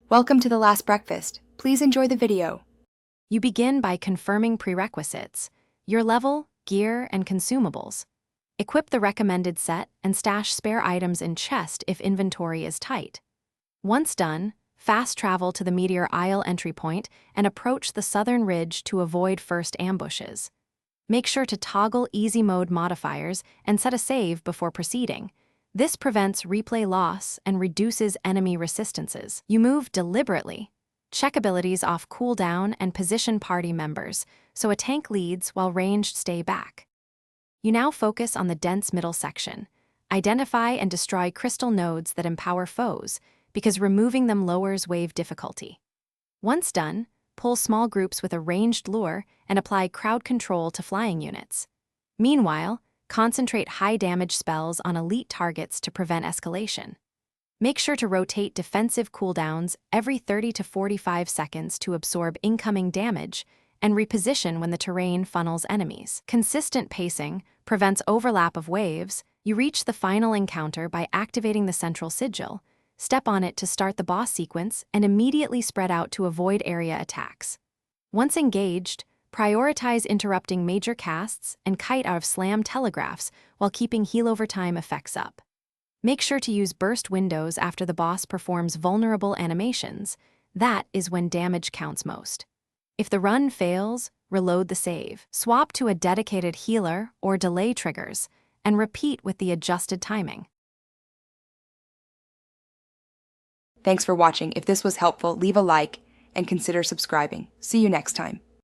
Welcome to the last breakfast. Please enjoy the video. You begin by confirming prerequisites, your level, gear, and consumables. Equip the recommended set and stash spare items in chest if inventory is tight. Once done, fast travel to the Meteor Isle entry point and approach the southern ridge to avoid first ambushes. Make sure to toggle easy mode modifiers and set a save before proceeding. This prevents replay loss and reduces enemy resistances. You move deliberately. Check abilities off cooldown and position party members, so a tank leads while ranged stay back. You now focus on the dense middle section. Identify and destroy crystal nodes that empower foes, because removing them lowers wave difficulty. Once done, pull small groups with a ranged lure and apply crowd control to flying units. Meanwhile, concentrate high-damage spells on elite targets to prevent escalation. Make sure to rotate defensive cooldowns every 30 to 45 seconds to absorb incoming damage and reposition when the terrain funnels enemies. Consistent pacing prevents overlap of waves. You reach the final encounter by activating the central sigil, step on it to start the boss sequence, and immediately spread out to avoid area attacks. Once engaged, prioritize interrupting major casts and kite out of slam telegraphs while keeping heal over time effects up. Make sure to use burst windows after the boss performs vulnerable animations. That is when damage counts most. If the run fails, reload the save. Swap to a dedicated healer or delay triggers, and repeat with the adjusted timing. Thanks for watching. If this was helpful, leave a like and consider subscribing. See you next time.